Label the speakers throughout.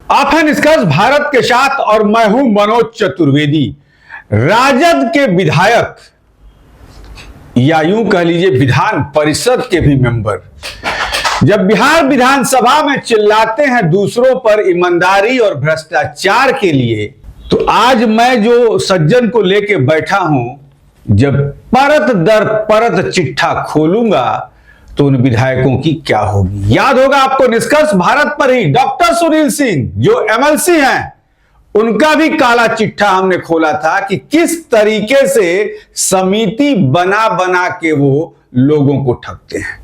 Speaker 1: आप हैं निष्कर्ष भारत के साथ और मैं हूं मनोज चतुर्वेदी। राजद के विधायक या यूं कह लीजिए विधान परिषद के भी मेंबर जब बिहार विधानसभा में चिल्लाते हैं दूसरों पर ईमानदारी और भ्रष्टाचार के लिए, तो आज मैं जो सज्जन को लेके बैठा हूं, जब परत दर परत चिट्ठा खोलूंगा तो उन विधायकों की क्या होगी। याद होगा आपको निष्कर्ष भारत पर ही डॉक्टर सुनील सिंह जो एमएलसी हैं, उनका भी काला चिट्ठा हमने खोला था कि किस तरीके से समिति बना बना के वो लोगों को ठगते हैं।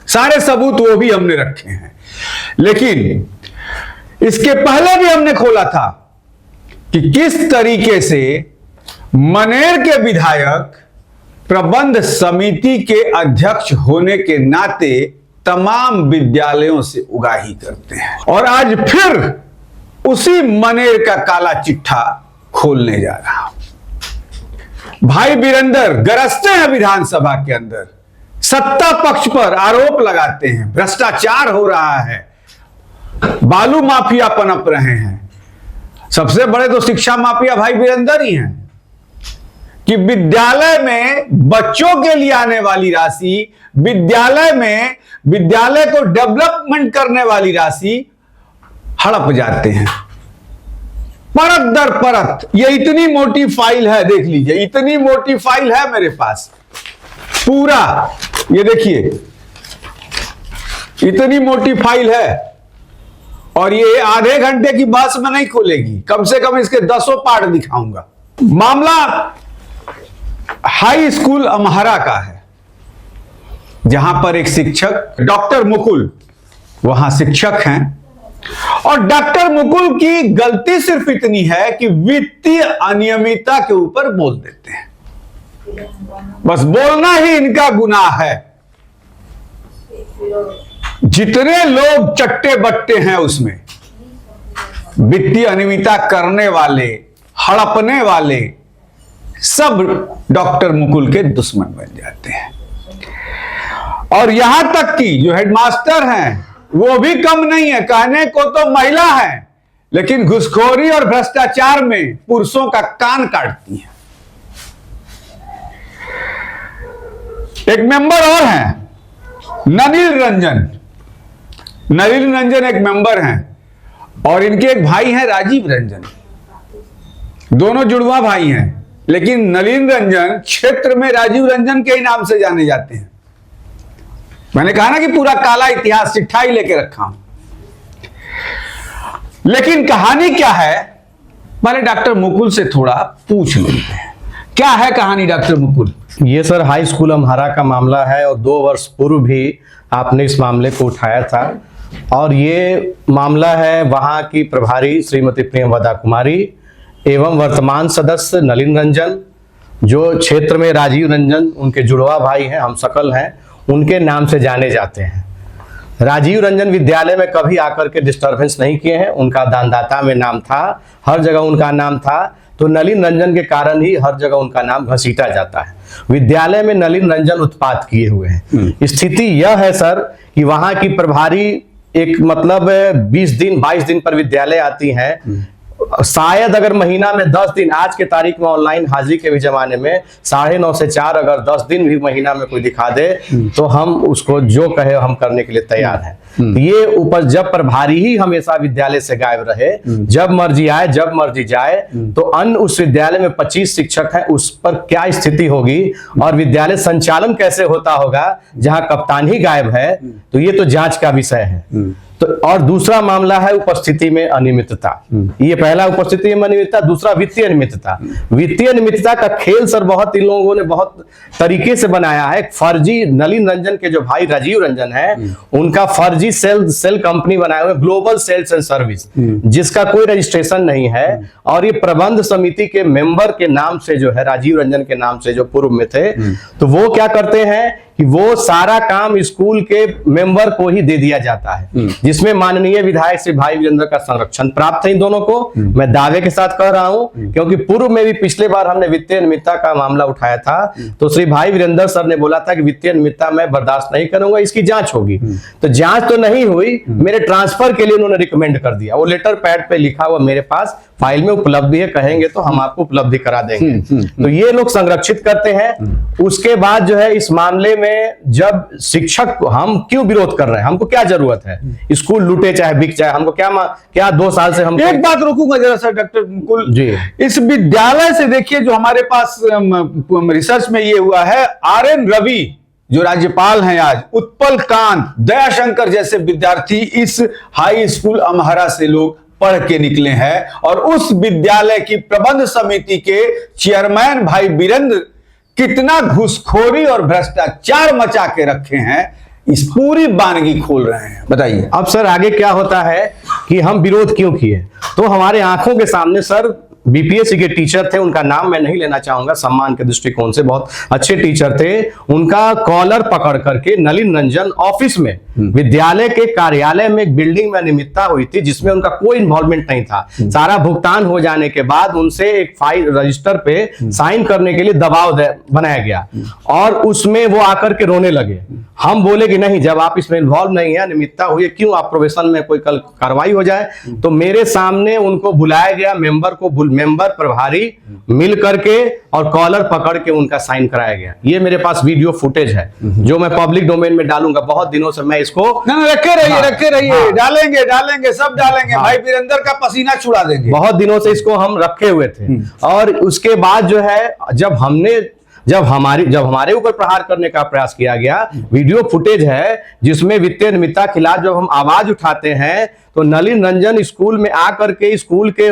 Speaker 1: सारे सबूत वो भी हमने रखे हैं, लेकिन इसके पहले भी हमने खोला था कि किस तरीके से मनेर के विधायक प्रबंध समिति के अध्यक्ष होने के नाते तमाम विद्यालयों से उगाही करते हैं, और आज फिर उसी मनेर का काला चिट्ठा खोलने जा रहा हूं। भाई वीरेंद्र गरजते हैं विधानसभा के अंदर, सत्ता पक्ष पर आरोप लगाते हैं, भ्रष्टाचार हो रहा है, बालू माफिया पनप रहे हैं। सबसे बड़े तो शिक्षा माफिया भाई वीरेंद्र ही हैं कि विद्यालय में बच्चों के लिए आने वाली राशि, विद्यालय को डेवलपमेंट करने वाली राशि हड़प जाते हैं परत दर परत। ये इतनी मोटी फाइल है, देख लीजिए, इतनी मोटी फाइल है मेरे पास पूरा, ये देखिए इतनी मोटी फाइल है, और ये आधे घंटे की बहस में नहीं खुलेगी, कम से कम इसके 10 पार्ट दिखाऊंगा। मामला हाई स्कूल अम्हारा का है, जहां पर एक शिक्षक डॉक्टर मुकुल वहां शिक्षक हैं, और डॉक्टर मुकुल की गलती सिर्फ इतनी है कि वित्तीय अनियमितता के ऊपर बोल देते हैं। बस बोलना ही इनका गुनाह है। जितने लोग चट्टे बट्टे हैं उसमें वित्तीय अनियमितता करने वाले, हड़पने वाले सब डॉक्टर मुकुल के दुश्मन बन जाते हैं। और यहां तक कि जो हेडमास्टर हैं वो भी कम नहीं है, कहने को तो महिला है, लेकिन घुसखोरी और भ्रष्टाचार में पुरुषों का कान काटती है। एक मेंबर और हैं नलिन रंजन एक मेंबर हैं, और इनके एक भाई हैं राजीव रंजन। दोनों जुड़वा भाई हैं, लेकिन नलिन रंजन क्षेत्र में राजीव रंजन के ही नाम से जाने जाते हैं। मैंने कहा ना कि पूरा काला इतिहास चिट्ठा ही लेके रखा हूं। लेकिन कहानी क्या है, पहले डॉक्टर मुकुल से थोड़ा पूछ लेते हैं, क्या है कहानी डॉक्टर मुकुल।
Speaker 2: ये सर हाई स्कूल अम्हारा का मामला है, और 2 वर्ष पूर्व भी आपने इस मामले को उठाया था, और ये मामला है वहां की प्रभारी श्रीमती प्रियंवदा कुमारी एवं वर्तमान सदस्य नलिन रंजन, जो क्षेत्र में राजीव रंजन उनके जुड़वा भाई हैं, हम सकल हैं, उनके नाम से जाने जाते हैं। राजीव रंजन विद्यालय में कभी आकर के डिस्टर्बेंस नहीं किए हैं, उनका दानदाता में नाम था, हर जगह उनका नाम था, तो नलिन रंजन के कारण ही हर जगह उनका नाम घसीटा जाता है। विद्यालय में नलिन रंजन उत्पात किए हुए हैं। स्थिति यह है सर कि वहां की प्रभारी एक मतलब 20 दिन 22 दिन पर विद्यालय आती हैं, शायद अगर महीना में 10 दिन, आज के तारीख में ऑनलाइन हाजिरी के भी जमाने में 9:30 से 4 अगर 10 दिन भी महीना में कोई दिखा दे तो हम उसको जो कहे हम करने के लिए तैयार हैं। ये ऊपर जब प्रभारी ही हमेशा विद्यालय से गायब रहे, जब मर्जी आए जब मर्जी जाए, तो अन्य उस विद्यालय में 25 शिक्षक हैं, उस पर क्या स्थिति होगी और विद्यालय संचालन कैसे होता होगा जहां कप्तान ही गायब है। तो ये तो जांच का विषय है। तो और दूसरा मामला है उपस्थिति में अनियमितता। ये पहला उपस्थिति में अनियमितता, दूसरा वित्तीय अनियमितता। वित्तीय अनियमितता का खेल सर बहुत इन लोगों ने बहुत तरीके से बनाया है। फर्जी नलिन रंजन के जो भाई राजीव रंजन है, उनका फर्जी सेल कंपनी बनाया हुआ ग्लोबल सेल्स एंड सर्विस, जिसका कोई रजिस्ट्रेशन नहीं है, और ये प्रबंध समिति के मेंबर के नाम से जो है राजीव रंजन के नाम से जो पूर्व में थे, तो वो क्या करते हैं कि कि वो सारा काम स्कूल के मेंबर को ही दे दिया जाता है, जिसमें माननीय विधायक श्री भाई वीरेंद्र का संरक्षण प्राप्त है इन दोनों को। मैं दावे के साथ कह रहा हूं, क्योंकि पूर्व में भी पिछले बार हमने वित्तीय अनियमितता का मामला उठाया था, तो श्री भाई वीरेंद्र सर ने बोला था कि वित्तीय अनियमितता मैं बर्दाश्त नहीं करूंगा, इसकी जांच होगी। तो जांच तो नहीं हुई, मेरे ट्रांसफर के लिए उन्होंने रिकमेंड कर दिया। वो लेटर पैड पे लिखा हुआ मेरे पास फाइल में उपलब्ध है, कहेंगे तो हम आपको उपलब्धि करा देंगे। तो ये लोग संरक्षित करते हैं। उसके बाद जो है इस मामले में जब शिक्षक, हम क्यों विरोध कर रहे हैं, हमको क्या जरूरत है, स्कूल लूटे चाहे बिक जाए, हमको क्या 2 साल से हम
Speaker 1: एक बात रोकूंगा जरा सा डॉक्टर मुकुल
Speaker 2: जी।
Speaker 1: इस विद्यालय से देखिए जो हमारे पास रिसर्च में ये हुआ है, RN रवि जो राज्यपाल हैं आज, उत्पल कांत, दयाशंकर जैसे विद्यार्थी इस हाई स्कूल अमहरा से लोग पढ़ के निकले हैं, और उस विद्यालय की प्रबंध समिति के चेयरमैन भाई वीरेंद्र कितना घूसखोरी और भ्रष्टाचार मचा के रखे हैं, इस पूरी बानगी खोल रहे हैं। बताइए
Speaker 2: अब सर आगे क्या होता है कि हम विरोध क्यों किए। तो हमारे आंखों के सामने सर बीपीएससी के टीचर थे, उनका नाम मैं नहीं लेना चाहूंगा सम्मान के दृष्टिकोण से, बहुत अच्छे टीचर थे, उनका कॉलर पकड़ करके नलिन रंजन ऑफिस में, विद्यालय के कार्यालय में एक बिल्डिंग में अनियमितता हुई थी जिसमें उनका कोई इन्वॉल्वमेंट नहीं था। सारा भुगतान हो जाने के बाद उनसे एक फाइल रजिस्टर पे साइन करने के लिए दबाव बनाया गया, और उसमें वो आकर के रोने लगे। हम बोले कि नहीं, जब आप इसमें इन्वॉल्व नहीं है, अनियमितता हुई है, क्यों आप प्रोबेशन में कोई कल कार्रवाई हो जाए। तो मेरे सामने उनको बुलाया गया, मेंबर प्रभारी मिल करके, और कॉलर पकड़ के उनका साइन कराया गया। ये मेरे पास वीडियो फुटेज है जो मैं पब्लिक डोमेन में डालूंगा। बहुत दिनों से मैं इसको
Speaker 1: रखे रहिए, डालेंगे सब डालेंगे। भाई वीरेंद्र का पसीना छुड़ा देंगे।
Speaker 2: बहुत दिनों से इसको हम रखे हुए थे, और उसके बाद जो है जब हमारे ऊपर प्रहार करने का प्रयास किया गया, वीडियो फुटेज है जिसमें वित्तीय अनियमितता के खिलाफ जब हम आवाज उठाते हैं, तो नलिन रंजन स्कूल में आकर के स्कूल के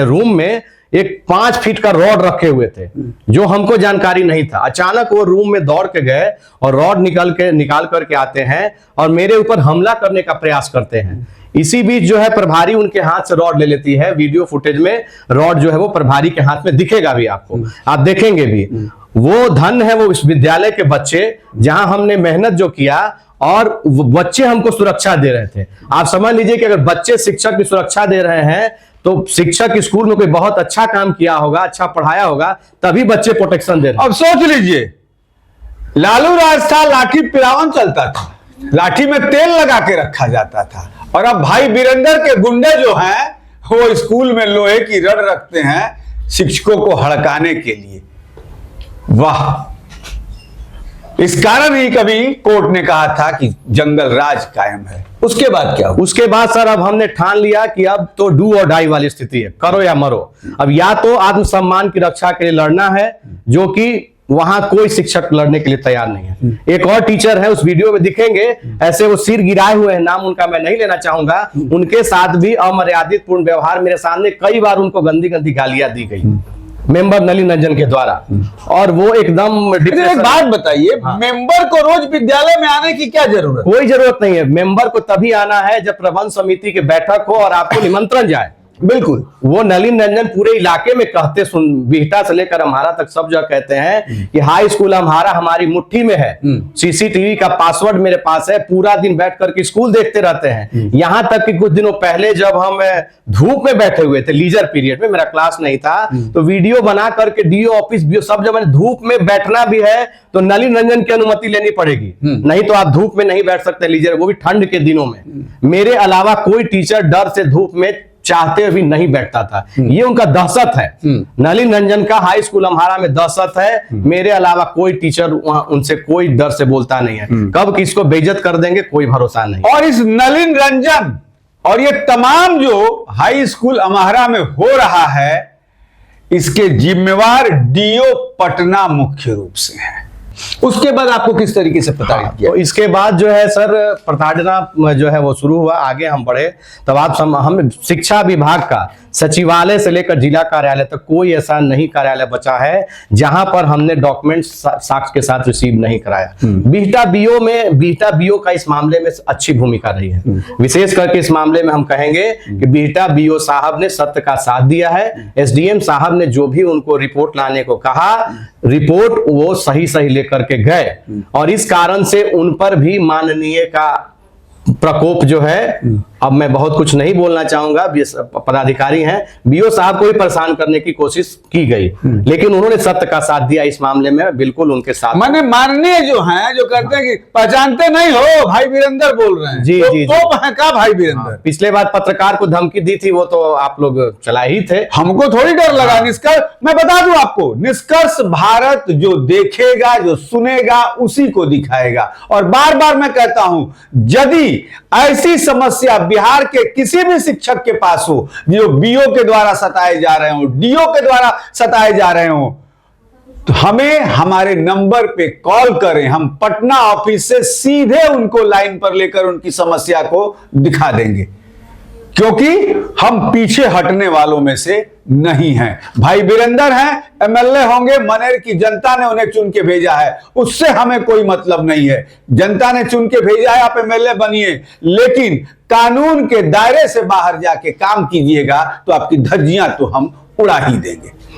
Speaker 2: रूम में एक 5 फीट का रॉड रखे हुए थे, जो हमको जानकारी नहीं था। अचानक वो रूम में दौड़ के गए और रॉड निकाल करके आते हैं और मेरे ऊपर हमला करने का प्रयास करते हैं। इसी बीच जो है प्रभारी उनके हाथ से रॉड ले लेती है। वीडियो फुटेज में रॉड जो है वो प्रभारी के हाथ में दिखेगा भी, आपको आप देखेंगे भी। वो धन है वो विश्वविद्यालय के बच्चे, जहां हमने मेहनत जो किया, और बच्चे हमको सुरक्षा दे रहे थे। आप समझ लीजिए कि अगर बच्चे शिक्षक की सुरक्षा दे रहे हैं, तो शिक्षक स्कूल में कोई बहुत अच्छा काम किया होगा, अच्छा पढ़ाया होगा, तभी बच्चे प्रोटेक्शन दे रहे हैं।
Speaker 1: अब सोच लीजिए, लालू राज था, लाठी पिरावन चलता था, लाठी में तेल लगा के रखा जाता था, और अब भाई वीरेंद्र के गुंडे जो हैं वो स्कूल में लोहे की रड रखते हैं शिक्षकों को हड़काने के लिए। वाह! इस कारण ही कभी कोर्ट ने कहा था कि जंगल राज कायम है। उसके बाद क्या हुआ?
Speaker 2: उसके बाद सर अब हमने ठान लिया कि अब तो डू और डाई वाली स्थिति है, करो या मरो। अब या तो आत्मसम्मान की रक्षा के लिए लड़ना है, जो कि वहां कोई शिक्षक लड़ने के लिए तैयार नहीं है। एक और टीचर है, उस वीडियो में दिखेंगे, ऐसे वो सिर गिराए हुए हैं, नाम उनका मैं नहीं लेना चाहूंगा, उनके साथ भी अमर्यादित पूर्ण व्यवहार, मेरे सामने कई बार उनको गंदी गंदी गालियां दी गई मेंबर नलिन रंजन के द्वारा, और वो एकदम।
Speaker 1: एक बात बताइए, मेंबर को रोज विद्यालय में आने की क्या जरूरत?
Speaker 2: कोई जरूरत नहीं है। मेंबर को तभी आना है जब प्रबंध समिति की बैठक हो और आपको निमंत्रण जाए।
Speaker 1: बिल्कुल।
Speaker 2: वो नलिन रंजन पूरे इलाके में कहते, बिहटा से लेकर अम्हारा तक सब जगह कहते हैं कि हाई स्कूल अम्हारा हमारी मुट्ठी में है, सीसीटीवी का पासवर्ड मेरे पास है, पूरा दिन बैठ करके स्कूल देखते रहते हैं। यहां तक कि कुछ दिनों पहले जब हम धूप में बैठे हुए थे, लीजर पीरियड में, मेरा क्लास नहीं था, तो वीडियो बना करके डीओ ऑफिस सब जब मैंने धूप में बैठना भी है तो नलिन रंजन की अनुमति लेनी पड़ेगी, नहीं तो आप धूप में नहीं बैठ सकते लीजर, वो भी ठंड के दिनों में। मेरे अलावा कोई टीचर डर से धूप में चाहते हुए नहीं बैठता था। ये उनका दहशत है। नलिन रंजन का हाई स्कूल अम्हारा में दहशत है। मेरे अलावा कोई टीचर उनसे कोई डर से बोलता नहीं है। कब किसको बेइज्जत कर देंगे कोई भरोसा नहीं।
Speaker 1: और इस नलिन रंजन और ये तमाम जो हाई स्कूल अम्हारा में हो रहा है, इसके जिम्मेवार डीओ पटना मुख्य रूप से है। उसके बाद आपको किस तरीके से प्रताड़ित किया?
Speaker 2: तो इसके बाद जो है सर प्रताड़ना जो है वो शुरू हुआ, आगे हम बढ़े, तब हम शिक्षा विभाग का सचिवालय से लेकर जिला कार्यालय तक कोई ऐसा नहीं कार्यालय बचा है जहां पर हमने डॉक्यूमेंट साक्ष्य के साथ रिसीव नहीं कराया। बीटा बीओ का इस मामले में अच्छी भूमिका रही है। विशेष करके इस मामले में हम कहेंगे कि बीटा बीओ साहब ने सत्य का साथ दिया है। एसडीएम साहब ने जो भी उनको रिपोर्ट लाने को कहा, रिपोर्ट वो सही लेकर के गए, और इस कारण से उन पर भी माननीय का प्रकोप जो है, अब मैं बहुत कुछ नहीं बोलना चाहूंगा, पदाधिकारी हैं, बीओ साहब को भी परेशान करने की कोशिश की गई, लेकिन उन्होंने सत्य का साथ दिया। इस मामले में बिल्कुल उनके साथ।
Speaker 1: माने माननीय जो हैं, जो करते हैं कि पहचानते नहीं हो, भाई वीरेंद्र बोल रहे हैं।
Speaker 2: जी
Speaker 1: तो,
Speaker 2: जी,
Speaker 1: तो का भाई वीरेंद्र?
Speaker 2: पिछले बार पत्रकार को धमकी दी थी, वो तो आप लोग चलाए ही थे।
Speaker 1: हमको थोड़ी डर लगा। निष्कर्ष मैं बता दूं आपको, निष्कर्ष भारत जो देखेगा, जो सुनेगा, उसी को दिखाएगा। और बार बार मैं कहता हूं, यदि ऐसी समस्या बिहार के किसी भी शिक्षक के पास हो, जो बीओ के द्वारा सताए जा रहे हो, डीओ के द्वारा सताए जा रहे हो, तो हमें हमारे नंबर पे कॉल करें। हम पटना ऑफिस से सीधे उनको लाइन पर लेकर उनकी समस्या को दिखा देंगे, क्योंकि हम पीछे हटने वालों में से नहीं हैं। भाई वीरेंद्र हैं, एमएलए होंगे, मनेर की जनता ने उन्हें चुन के भेजा है, उससे हमें कोई मतलब नहीं है। जनता ने चुन के भेजा है, आप एमएलए बनिए, लेकिन कानून के दायरे से बाहर जाके काम कीजिएगा तो आपकी धज्जियां तो हम उड़ा ही देंगे।